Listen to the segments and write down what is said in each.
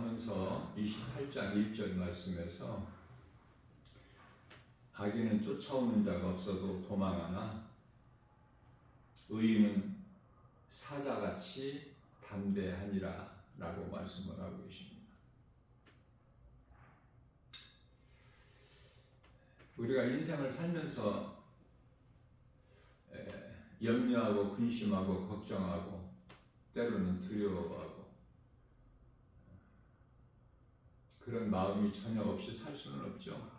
잠언서 28장 1절 말씀에서 악인은 쫓아오는 자가 없어도 도망하나 의인은 사자같이 담대하니라 라고 말씀을 하고 계십니다. 우리가 인생을 살면서 염려하고 근심하고 걱정하고 때로는 두려워하고 그런 마음이 전혀 없이 살 수는 없죠.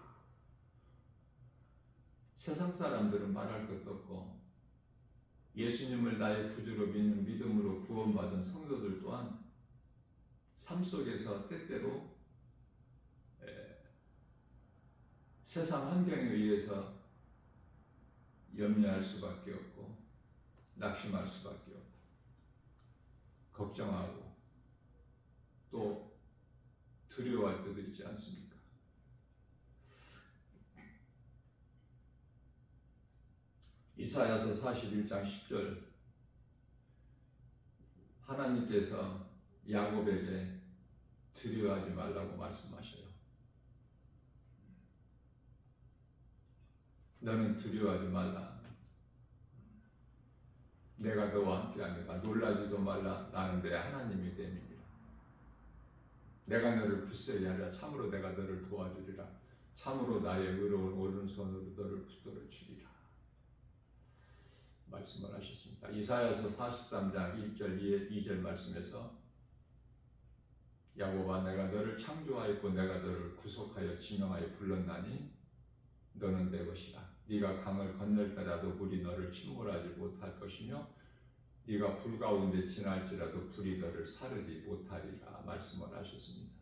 세상 사람들은 말할 것도 없고 예수님을 나의 구주로 믿는 믿음으로 구원받은 성도들 또한 삶 속에서 때때로 세상 환경에 의해서 염려할 수밖에 없고 낙심할 수밖에 없고 걱정하고 또 두려워할 때도 있지 않습니까? 이사야서 41장 10절 하나님께서 야곱에게 두려워하지 말라고 말씀하셔요. 너는 두려워하지 말라. 내가 너와 함께하니까 놀라지도 말라. 나는 내 하나님이 됨이니라. 내가 너를 굳세게 하리라. 참으로 내가 너를 도와주리라. 참으로 나의 의로운 오른손으로 너를 붙들어 주리라. 말씀을 하셨습니다. 이사야서 43장 1절 2절 말씀에서 야곱아 내가 너를 창조하였고 내가 너를 구속하여 지명하여 불렀나니 너는 내 것이다. 네가 강을 건널 때라도 물이 너를 침몰하지 못할 것이며 네가 불 가운데 지날지라도 불이 너를 사르지 못하리라 말씀을 하셨습니다.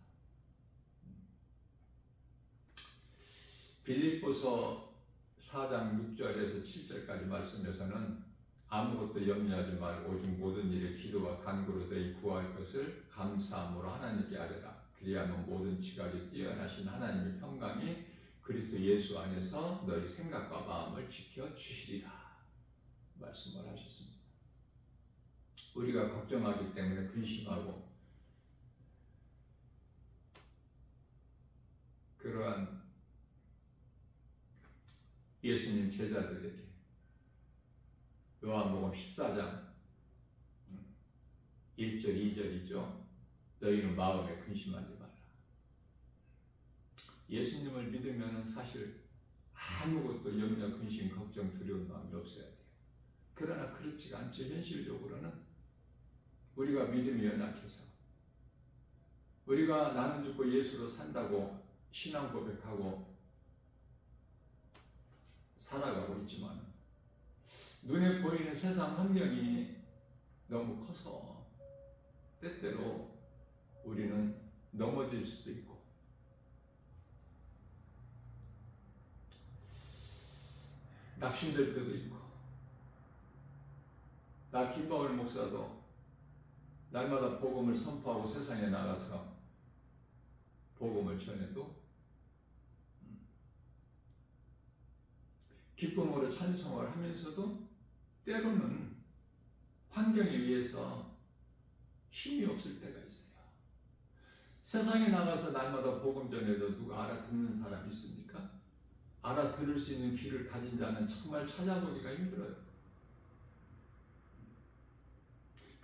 빌립보서 4장 6절에서 7절까지 말씀에서는 아무것도 염려하지 말고 오직 모든 일에 기도와 간구로 너희 구할 것을 감사함으로 하나님께 아뢰라. 그리하면 모든 지각이 뛰어나신 하나님의 평강이 그리스도 예수 안에서 너희 생각과 마음을 지켜주시리라 말씀을 하셨습니다. 우리가 걱정하기 때문에 근심하고 그러한 예수님 제자들에게 요한복음 14장 1절 2절이죠. 너희는 마음에 근심하지 마라. 예수님을 믿으면 사실 아무것도 염려, 근심, 걱정, 두려운 마음이 없어야 돼요. 그러나 그렇지가 않죠. 현실적으로는 우리가 믿음이 연약해서 우리가 나는 죽고 예수로 산다고 신앙 고백하고 살아가고 있지만 눈에 보이는 세상 환경이 너무 커서 때때로 우리는 넘어질 수도 있고 낙심될 때도 있고 나 김바울 목사도 날마다 복음을 선포하고 세상에 나가서 복음을 전해도 기쁨으로 찬송을 하면서도 때로는 환경에 의해서 힘이 없을 때가 있어요. 세상에 나가서 날마다 복음 전해도 누가 알아듣는 사람 있습니까? 알아들을 수 있는 귀를 가진 자는 정말 찾아보기가 힘들어요.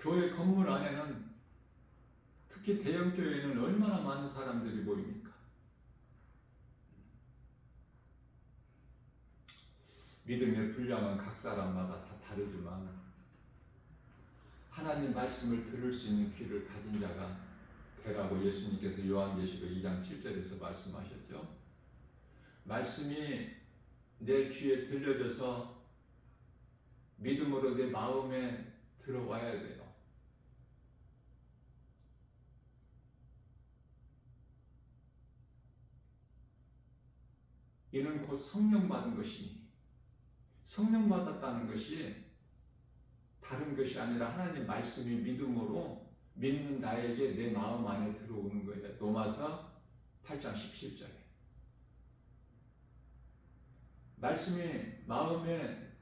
교회 건물 안에는 특히 대형 교회에는 얼마나 많은 사람들이 모입니까? 믿음의 분량은 각 사람마다 다 다르지만 하나님 말씀을 들을 수 있는 귀를 가진 자가 되라고 예수님께서 요한계시록 2장 7절에서 말씀하셨죠. 말씀이 내 귀에 들려져서 믿음으로 내 마음에 들어와야 돼요. 이는 곧 성령 받은 것이니 성령 받았다는 것이 다른 것이 아니라 하나님 말씀이 믿음으로 믿는 나에게 내 마음 안에 들어오는 거예요. 로마서 8장 17절에 말씀이 마음에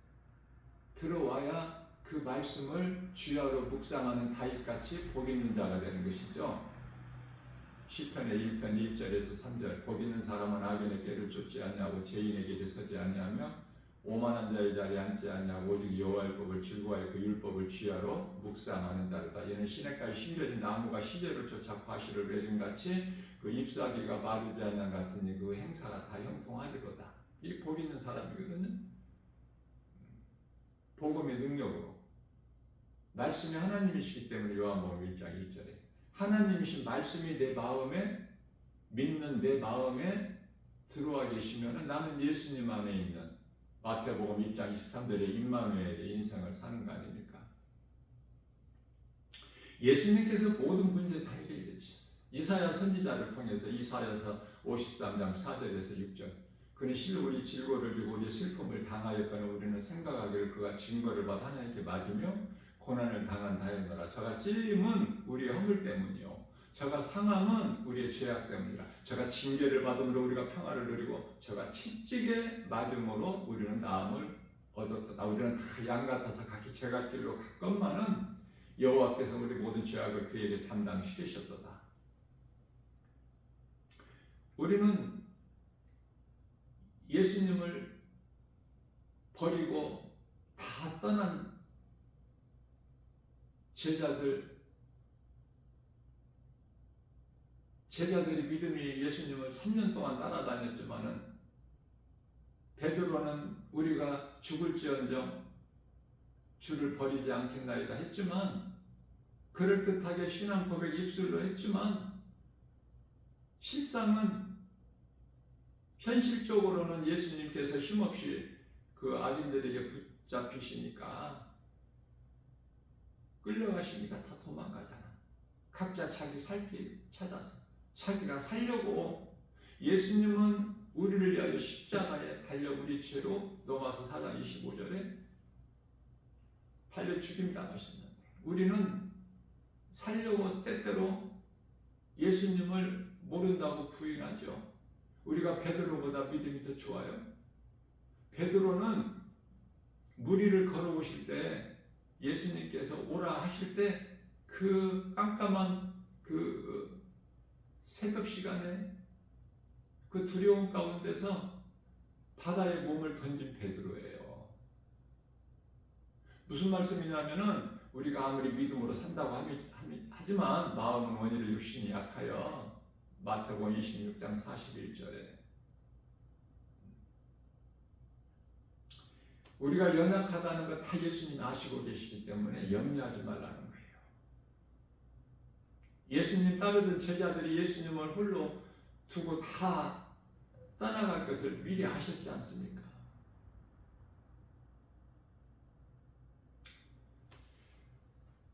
들어와야 그 말씀을 주야로 묵상하는 다윗같이 복 있는 자가 되는 것이죠. 시편의 1편 1절에서 3절 복 있는 사람은 악인의 꾀를 쫓지 아니하고 죄인의 길에 서지 아니하며 오만한 자의 자리에 앉지 아니하고 오직 여호와의 법을 즐거워하여 그 율법을 취하러 묵상하는 자로다. 얘는 시냇가에 심겨진 나무가 시절을 쫓아 과실을 내린 같이 그 잎사귀가 마르지 않는 같으니 그 행사가 다 형통하리로다. 이 복 있는 사람이거든요. 복음의 능력으로 말씀이 하나님이시기 때문에 요한복음 1장 1절에 하나님이신 말씀이 내 마음에 믿는 내 마음에 들어와 계시면 나는 예수님 안에 있는 마태복음 1장 23절에 임마누엘의 인생을 사는 거 아닙니까? 예수님께서 모든 문제 다 해결해 주셨어요. 이사야 선지자를 통해서 이사야서 53장 4절에서 6절 그는 실로 우리 질고를 지고 우리 슬픔을 당하였거늘 우리는 생각하기를 그가 증거를 받아 하나님께 맞으며 고난을 당한다였노라. 저가 찔림은 우리의 허물 때문이요 저가 상함은 우리의 죄악 때문이라. 저가 징계를 받음으로 우리가 평화를 누리고 저가 채찍에 맞음으로 우리는 나음을 얻었다. 우리는 다 양 같아서 각기 죄갈 길로 갔건만은 여호와께서 우리 모든 죄악을 그에게 담당시키셨도다. 우리는 예수님을 버리고 다 떠난 제자들이 믿음이 예수님을 3년 동안 따라다녔지만은 베드로는 우리가 죽을지언정 주를 버리지 않겠나이다 했지만 그럴듯하게 신앙 고백 입술로 했지만 실상은 현실적으로는 예수님께서 힘없이 그 악인들에게 붙잡히시니까 끌려가시니까 다 도망가잖아. 각자 자기 살 길 찾아서 자기가 살려고 예수님은 우리를 위하여 십자가에 달려 우리 죄로 로마서 4장 25절에 달려 죽임당하셨는데 우리는 살려고 때때로 예수님을 모른다고 부인하죠. 우리가 베드로보다 믿음이 더 좋아요. 베드로는 무리를 걸어오실 때 예수님께서 오라 하실 때 그 깜깜한 그 새벽 시간에 그 두려움 가운데서 바다에 몸을 던진 베드로예요. 무슨 말씀이냐면은 우리가 아무리 믿음으로 산다고 하지만 마음은 원인을 육신이 약하여 마태복음 26장 41절에 우리가 연약하다는 거 다 예수님이 아시고 계시기 때문에 염려하지 말라는 거예요. 예수님 따르던 제자들이 예수님을 홀로 두고 다 떠나갈 것을 미리 아셨지 않습니까?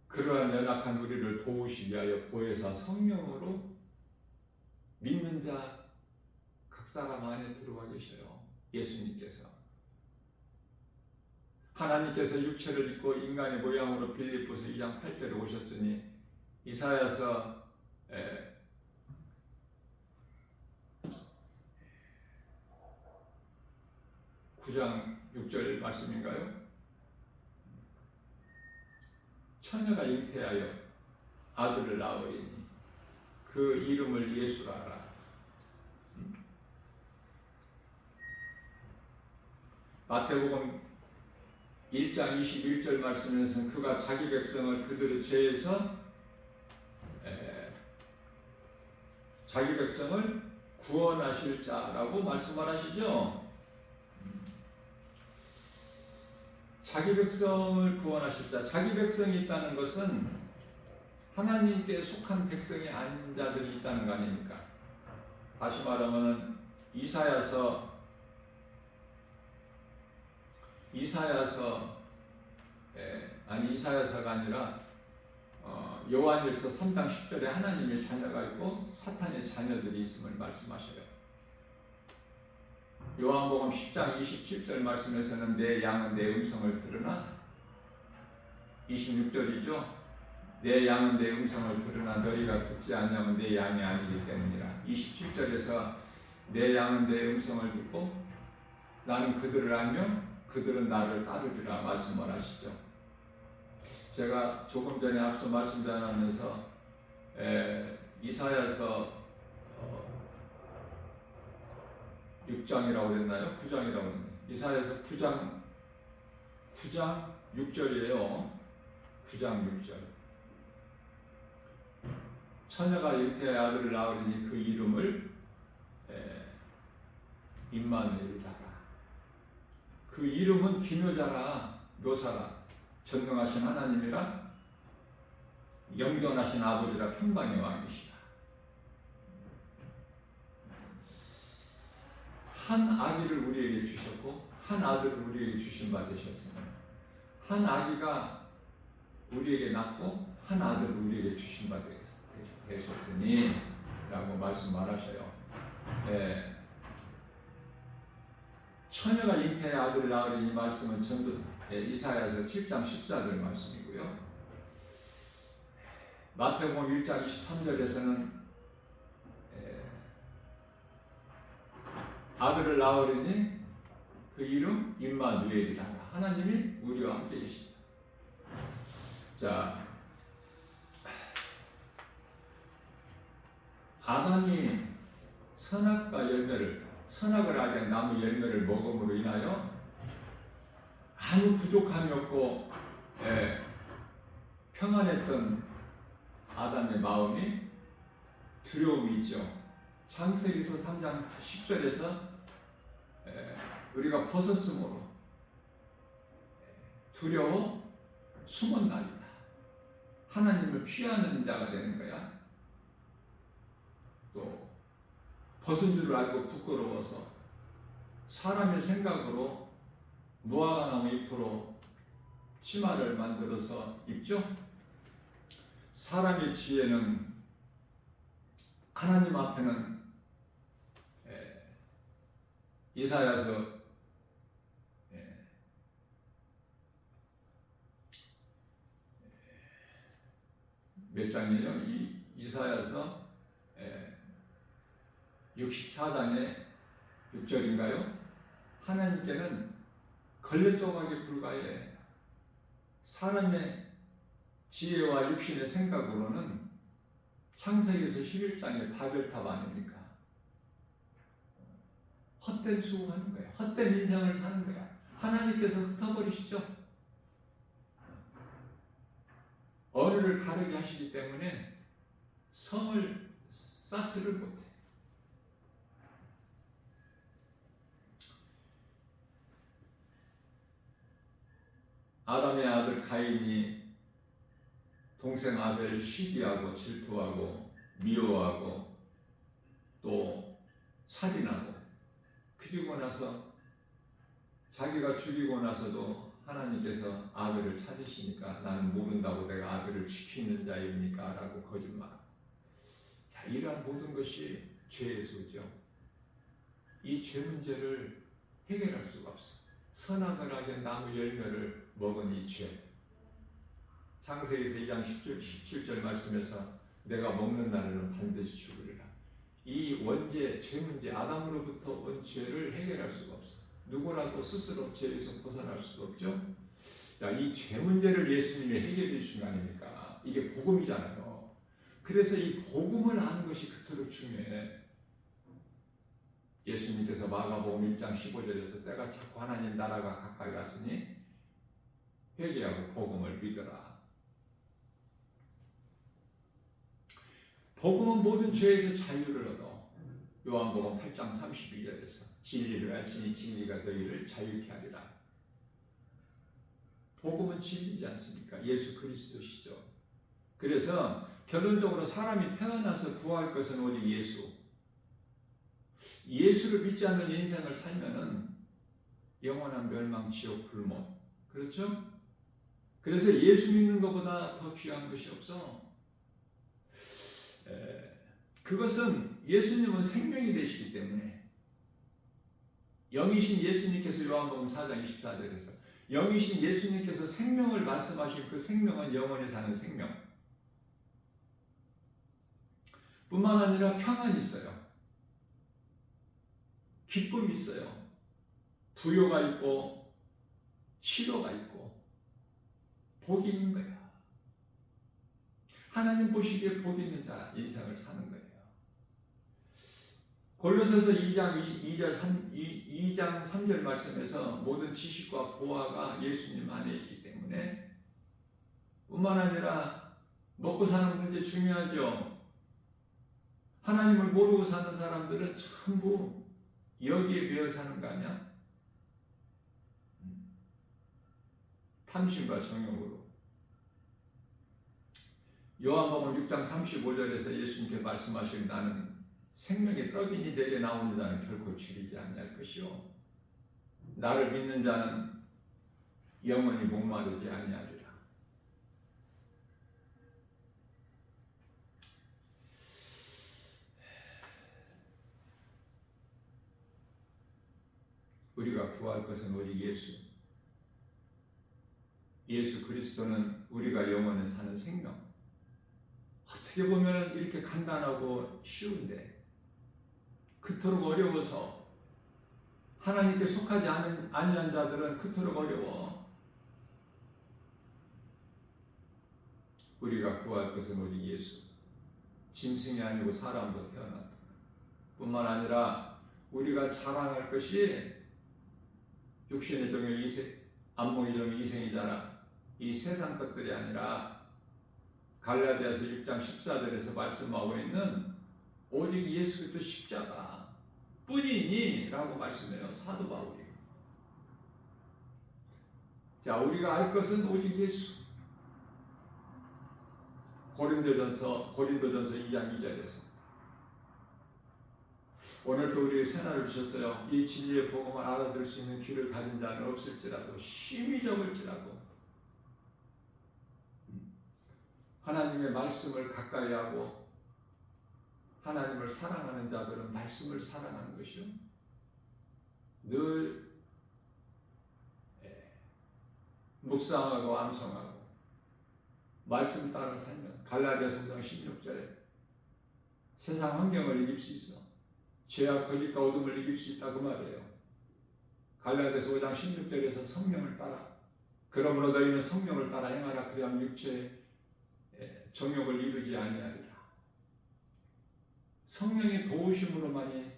그러한 연약한 우리를 도우시기 위하여 보혜사 성령으로 믿는 자 각 사람 안에 들어와 계셔요. 예수님께서 하나님께서 육체를 입고 인간의 모양으로 빌립보서 2장 8절에 오셨으니 이사야서 9장 6절 말씀인가요? 처녀가 잉태하여 아들을 낳으리니 그 이름을 예수라 하라. 마태복음 1장 21절 말씀에서는 그가 자기 백성을 그들의 죄에서 자기 백성을 구원하실 자라고 말씀하시죠. 자기 백성을 구원하실 자, 자기 백성이 있다는 것은 하나님께 속한 백성이 아닌 자들이 있다는 거 아닙니까? 다시 말하면 이사야서가 아니라 요한일서 3장 10절에 하나님의 자녀가 있고 사탄의 자녀들이 있음을 말씀하셔요. 요한복음 10장 27절 말씀에서는 내 양은 내 음성을 들으나 26절이죠. 내 양은 내 음성을 들으나 너희가 듣지 않냐면 내 양이 아니기 때문이라. 27절에서 내 양은 내 음성을 듣고 나는 그들을 알며 그들은 나를 따르리라 말씀을 하시죠. 제가 조금 전에 앞서 말씀 전하면서 이사야서 6장이라고 그랬나요? 9장이라고 그랬나요? 이사야서 9장 6절이에요. 9장 6절. 처녀가 잉태의 아들을 낳으리니 그 이름을 임마누엘이라. 그 이름은 기묘자라, 묘사라, 전능하신 하나님이라, 영존하신 아버지라, 평강의 왕이시라. 한 아기를 우리에게 주셨고 한 아들을 우리에게 주신 바 되셨으니, 한 아기가 우리에게 낳고 한 아들을 우리에게 주신 바 되셨으니 라고 말씀하셔요. 네. 처녀가 잉태의 아들을 낳으리니, 이 말씀은 전부 이사야서 7장 14절 말씀이고요. 마태복음 1장 23절에서는 아들을 낳으리니 그 이름 임마누엘이라. 하나님이 우리와 함께 계십니다. 자, 아담이 선악을 알게 나무 열매를 먹음으로 인하여 아무 부족함이 없고 평안했던 아담의 마음이 두려움이 있죠. 창세기서 3장 10절에서 우리가 벗었으므로 두려워 숨은 날이다. 하나님을 피하는 자가 되는 거야. 또 벗은 줄 알고 부끄러워서 사람의 생각으로 무화과나무 잎으로 치마를 만들어서 입죠. 사람의 지혜는 하나님 앞에는 이사야서 몇 장이에요? 이사야서 64장의 6절인가요? 하나님께는 걸레조각에 불과해. 사람의 지혜와 육신의 생각으로는 창세기에서 11장의 바벨탑 아닙니까? 헛된 수고하는 거야. 헛된 인생을 사는 거야. 하나님께서 흩어버리시죠. 어류를 가르게 하시기 때문에 성을 쌓지를 못해. 아담의 아들 가인이 동생 아벨 시기하고 질투하고 미워하고 또 살인하고, 그리고 나서 자기가 죽이고 나서도 하나님께서 아벨을 찾으시니까 나는 모른다고 내가 아벨을 지키는 자입니까? 라고 거짓말하고. 자, 이러한 모든 것이 죄의 소죠. 이 죄 문제를 해결할 수가 없어. 선악을 하게 나무 열매를 먹은 이 죄. 창세기에서 2장 17절 말씀에서 내가 먹는 날에는 반드시 죽으리라. 이 원죄, 죄 문제, 아담으로부터 온 죄를 해결할 수가 없어. 누구라도 스스로 죄에서 벗어날 수가 없죠. 자, 이 죄 문제를 예수님이 해결해 주신 거 아닙니까? 이게 복음이잖아요. 그래서 이 복음을 아는 것이 그토록 중요해. 예수님께서 마가복음 1장 15절에서 때가 찼고 하나님 나라가 가까이 왔으니 회개하고 복음을 믿으라. 복음은 모든 죄에서 자유를 얻어. 요한복음 8장 32절에서 진리를 알지니 진리가 너희를 자유케 하리라. 복음은 진리지 않습니까? 예수 그리스도시죠. 그래서 결론적으로 사람이 태어나서 구할 것은 오직 예수. 예수를 믿지 않는 인생을 살면은 영원한 멸망, 지옥, 불못. 그렇죠? 그래서 예수 믿는 것보다 더 귀한 것이 없어. 그것은 예수님은 생명이 되시기 때문에, 영이신 예수님께서 요한복음 4장 24절에서 영이신 예수님께서 생명을 말씀하신 그 생명은 영원히 사는 생명 뿐만 아니라 평안이 있어요. 기쁨이 있어요. 부요가 있고 치료가 있고 복이 있는 거야. 하나님 보시기에 복 있는 자 인생을 사는 거예요. 골로새서 2장 3절 말씀에서 모든 지식과 보화가 예수님 안에 있기 때문에 뿐만 아니라 먹고 사는 문제 중요하죠. 하나님을 모르고 사는 사람들은 전부 여기에 매여 사는 거 아니야? 탐심과 정욕으로. 요한복음 6장 35절에서 예수님께 말씀하신 나는 생명의 떡이니 내게 나오는 자는 결코 줄이지 아니할 것이요 나를 믿는 자는 영원히 목마르지 아니하리라. 우리가 구할 것은 오직 예수 그리스도는 우리가 영원히 사는 생명. 어떻게 보면 이렇게 간단하고 쉬운데 그토록 어려워서 하나님께 속하지 아니한 자들은 그토록 어려워. 우리가 구할 것은 오직 예수. 짐승이 아니고 사람으로 태어났다. 뿐만 아니라 우리가 자랑할 것이 육신의 정욕 안목의 정욕 이생이잖아. 이 세상 것들이 아니라 갈라디아서 6장 14절에서 말씀하고 있는 오직 예수 그리스도 십자가 뿐이니 라고 말씀해요. 사도 바울이. 자, 우리가 알 것은 오직 예수. 고린도전서 2장 2절에서 오늘도 우리에게 새날을 주셨어요. 이 진리의 복음을 알아들을 수 있는 귀를 가진 자는 없을지라도 심히 적을지라도 하나님의 말씀을 가까이 하고 하나님을 사랑하는 자들은 말씀을 사랑하는 것이요 늘 묵상하고 암송하고 말씀 따라 살면 갈라디아서 5장 16절에 세상 환경을 이길 수 있어. 죄와 거짓과 어둠을 이길 수 있다 그 말이에요. 갈라디아서 5장 16절에서 성령을 따라 그러므로 너희는 성령을 따라 행하라 그리하면 육체의 정욕을 이루지 아니하리라. 성령의 도우심으로만이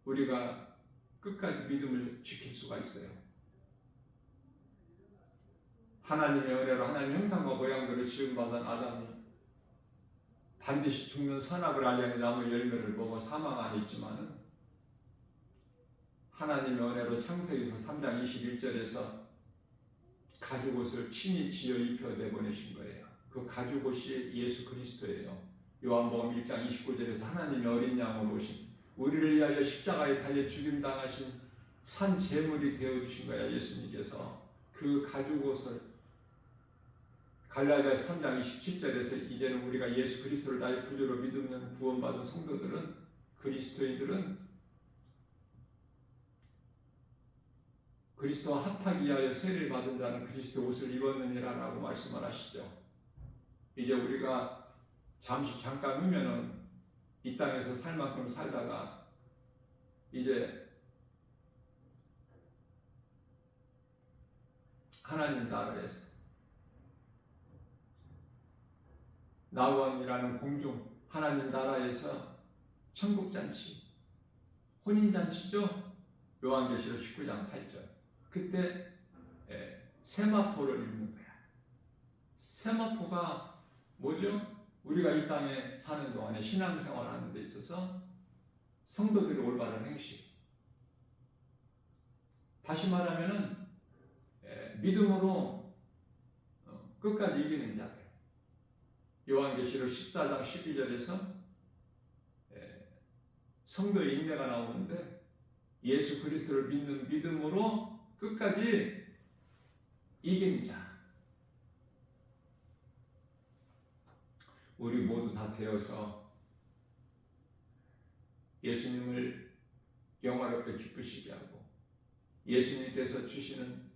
우리가 끝까지 믿음을 지킬 수가 있어요. 하나님의 은혜로 하나님의 형상과 모양대로 지음받은 아담이 반드시 죽는 선악을 알려는 나무 열매를 먹어 사망 안에 있지만은 하나님의 은혜로 창세기서 3장 21절에서 가죽옷을 친히 지어 입혀 내보내신 거예요. 그 가죽옷이 예수 그리스도예요. 요한복음 1장 29절에서 하나님의 어린 양으로 오신 우리를 위하여 십자가에 달려 죽임당하신 산 제물이 되어주신 거야. 예수님께서 그 가죽옷을 갈라디아서 3장 27절에서 이제는 우리가 예수 그리스도를 나의 구주로 믿으면 구원받은 성도들은 그리스도인들은 그리스도와 합하기 위하여 세례를 받은 자는 그리스도 옷을 입었느니라 라고 말씀을 하시죠. 이제 우리가 잠깐 후면은 이 땅에서 살 만큼 살다가 이제 하나님 나라에서 나원이라는 공중 하나님 나라에서 천국잔치 혼인잔치죠. 요한계시록 19장 8절 그때 세마포를 입는 거야. 세마포가 뭐죠? 우리가 이 땅에 사는 동안에 신앙생활 하는 데 있어서 성도들이 올바른 행실 다시 말하면은 믿음으로 끝까지 이기는 자들 요한계시록 14장 12절에서 성도의 인내가 나오는데 예수 그리스도를 믿는 믿음으로 끝까지 이기는 자 우리 모두 다 되어서 예수님을 영화롭게 기쁘시게 하고 예수님께서 주시는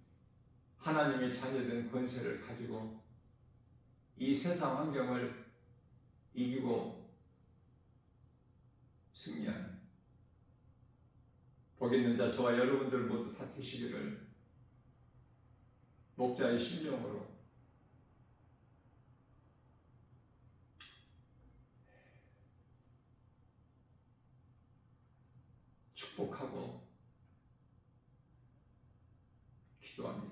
하나님의 자녀된 권세를 가지고 이 세상 환경을 이기고 승리하는 복 있는 자 저와 여러분들 모두 다 되시기를 목자의 심령으로 축복하고 기도합니다.